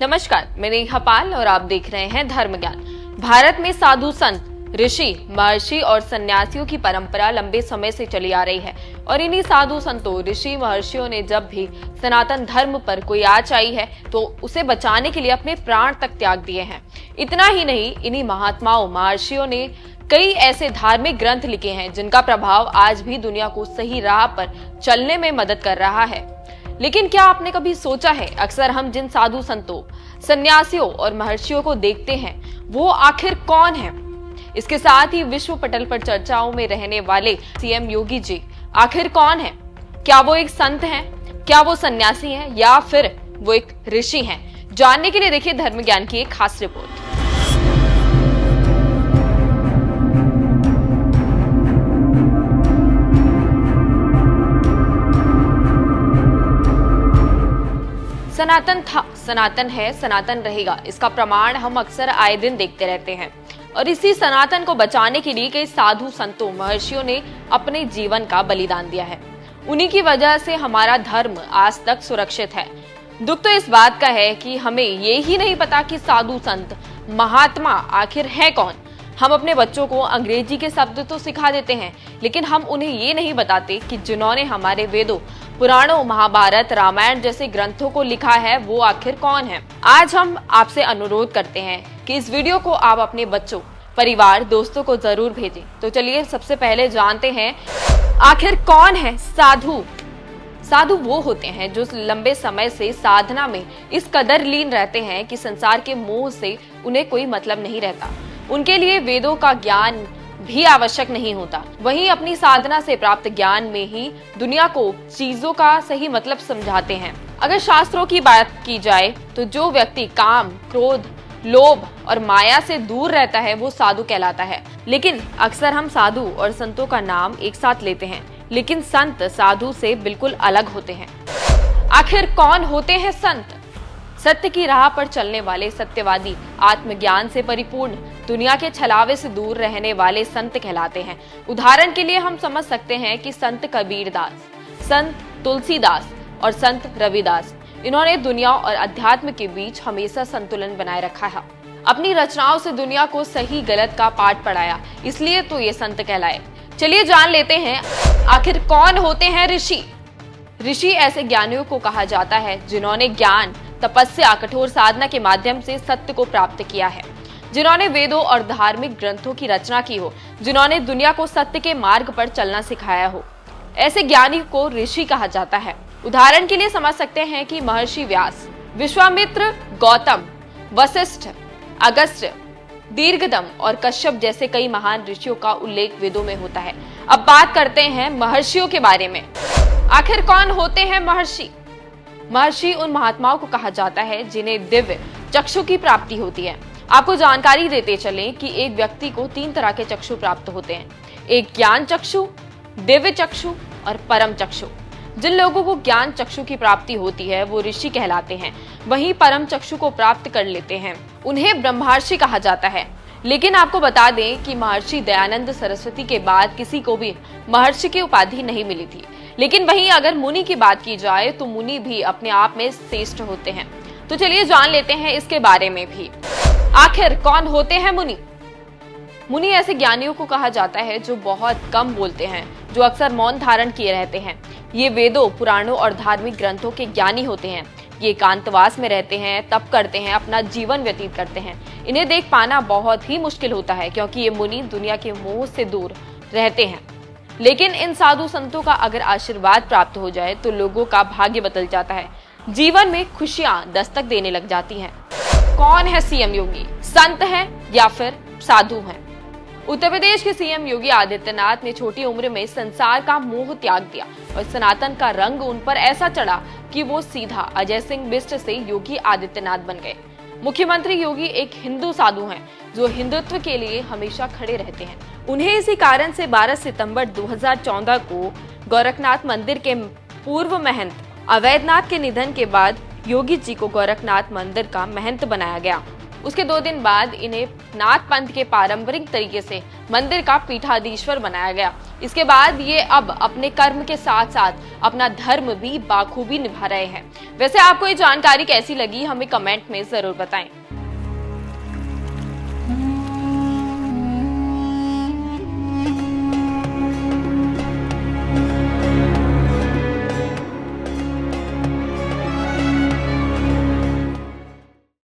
नमस्कार, मैं नेहा पाल और आप देख रहे हैं धर्म ज्ञान। भारत में साधु संत, ऋषि, महर्षि और सन्यासियों की परंपरा लंबे समय से चली आ रही है और इन्हीं साधु संतों, ऋषि, महर्षियों ने जब भी सनातन धर्म पर कोई आँच आई है तो उसे बचाने के लिए अपने प्राण तक त्याग दिए हैं। इतना ही नहीं, इन्हीं महात्माओं, महर्षियों ने कई ऐसे धार्मिक ग्रंथ लिखे हैं जिनका प्रभाव आज भी दुनिया को सही राह पर चलने में मदद कर रहा है। लेकिन क्या आपने कभी सोचा है, अक्सर हम जिन साधु संतों, सन्यासियों और महर्षियों को देखते हैं वो आखिर कौन है? इसके साथ ही विश्व पटल पर चर्चाओं में रहने वाले सीएम योगी जी आखिर कौन है? क्या वो एक संत हैं? क्या वो सन्यासी हैं या फिर वो एक ऋषि हैं? जानने के लिए देखिए धर्म ज्ञान की एक खास रिपोर्ट। सनातन था, सनातन है, सनातन रहेगा, इसका प्रमाण हम अक्सर आए दिन देखते रहते हैं। और इसी सनातन को बचाने के लिए कई साधु संतों, महर्षियों ने अपने जीवन का बलिदान दिया है। उन्हीं की वजह से हमारा धर्म आज तक सुरक्षित है। दुख तो इस बात का है कि हमें ये ही नहीं पता कि साधु संत, महात्मा आखिर है कौन। हम अपने बच्चों को अंग्रेजी के शब्द तो सिखा देते हैं, लेकिन हम उन्हें ये नहीं बताते कि जिन्होंने हमारे वेदों, पुराणों, महाभारत, रामायण जैसे ग्रंथों को लिखा है वो आखिर कौन है। आज हम आपसे अनुरोध करते हैं कि इस वीडियो को आप अपने बच्चों, परिवार, दोस्तों को जरूर भेजें। तो चलिए सबसे पहले जानते हैं आखिर कौन है साधु। साधु वो होते हैं जो लंबे समय से साधना में इस कदर लीन रहते हैं कि संसार के मोह से उन्हें कोई मतलब नहीं रहता। उनके लिए वेदों का ज्ञान भी आवश्यक नहीं होता। वहीं अपनी साधना से प्राप्त ज्ञान में ही दुनिया को चीजों का सही मतलब समझाते हैं। अगर शास्त्रों की बात की जाए तो जो व्यक्ति काम, क्रोध, लोभ और माया से दूर रहता है वो साधु कहलाता है। लेकिन अक्सर हम साधु और संतों का नाम एक साथ लेते हैं, लेकिन संत साधु से बिल्कुल अलग होते हैं। आखिर कौन होते हैं संत? सत्य की राह पर चलने वाले सत्यवादी, आत्मज्ञान से परिपूर्ण, दुनिया के छलावे से दूर रहने वाले संत कहलाते हैं। उदाहरण के लिए हम समझ सकते हैं कि संत कबीरदास, संत तुलसीदास और संत रविदास, इन्होंने दुनिया और अध्यात्म के बीच हमेशा संतुलन बनाए रखा है। अपनी रचनाओं से दुनिया को सही गलत का पाठ पढ़ाया, इसलिए तो ये संत कहलाए। चलिए जान लेते हैं आखिर कौन होते हैं ऋषि। ऋषि ऐसे ज्ञानियों को कहा जाता है जिन्होंने ज्ञान, तपस्या, कठोर साधना के माध्यम से सत्य को प्राप्त किया है, जिन्होंने वेदों और धार्मिक ग्रंथों की रचना की हो, जिन्होंने दुनिया को सत्य के मार्ग पर चलना सिखाया हो। ऐसे ज्ञानी को ऋषि कहा जाता है। उदाहरण के लिए समझ सकते हैं कि महर्षि व्यास, विश्वामित्र, गौतम, वशिष्ठ, अगस्त्य, दीर्घदम और कश्यप जैसे कई महान ऋषियों का उल्लेख वेदों में होता है। अब बात करते हैं महर्षियों के बारे में। आखिर कौन होते हैं महर्षि? महर्षि उन महात्माओं को कहा जाता है जिन्हें दिव्य चक्षु की प्राप्ति होती है। आपको जानकारी देते चलें कि एक व्यक्ति को 3 तरह के चक्षु प्राप्त होते हैं, एक ज्ञान चक्षु, दिव्य चक्षु और परम चक्षु। जिन लोगों को ज्ञान चक्षु की प्राप्ति होती है वो ऋषि कहलाते हैं। वहीं परम चक्षु को प्राप्त कर लेते हैं उन्हें ब्रह्मर्षि कहा जाता है। लेकिन आपको बता दें कि महर्षि दयानंद सरस्वती के बाद किसी को भी महर्षि की उपाधि नहीं मिली थी। लेकिन वहीं अगर मुनि की बात की जाए तो मुनि भी अपने आप में श्रेष्ठ होते हैं। तो चलिए जान लेते हैं इसके बारे में भी। आखिर कौन होते हैं मुनि? मुनि ऐसे ज्ञानियों को कहा जाता है जो बहुत कम बोलते हैं, जो अक्सर मौन धारण किए रहते हैं। ये वेदों, पुराणों और धार्मिक ग्रंथों के ज्ञानी होते हैं। ये एकांतवास में रहते हैं, तप करते हैं, अपना जीवन व्यतीत करते हैं। इन्हें देख पाना बहुत ही मुश्किल होता है क्योंकि ये मुनि दुनिया के मोह से दूर रहते हैं। लेकिन इन साधु संतों का अगर आशीर्वाद प्राप्त हो जाए तो लोगों का भाग्य बदल जाता है, जीवन में खुशियां दस्तक देने लग जाती हैं। कौन है सीएम योगी? संत है या फिर साधु हैं? उत्तर प्रदेश के सीएम योगी आदित्यनाथ ने छोटी उम्र में संसार का मोह त्याग दिया और सनातन का रंग उन पर ऐसा चढ़ा कि वो सीधा अजय सिंह बिष्ट से योगी आदित्यनाथ बन गए। मुख्यमंत्री योगी एक हिंदू साधु हैं जो हिंदुत्व के लिए हमेशा खड़े रहते हैं। उन्हें इसी कारण से 12 सितंबर 2014 को गोरखनाथ मंदिर के पूर्व महंत अवैधनाथ के निधन के बाद योगी जी को गोरखनाथ मंदिर का महंत बनाया गया। उसके 2 दिन बाद इन्हें नाथ पंथ के पारंपरिक तरीके से मंदिर का पीठाधीश्वर बनाया गया। इसके बाद ये अब अपने कर्म के साथ साथ अपना धर्म भी बाखूबी निभा रहे हैं। वैसे आपको ये जानकारी कैसी लगी, हमें कमेंट में जरूर बताएं।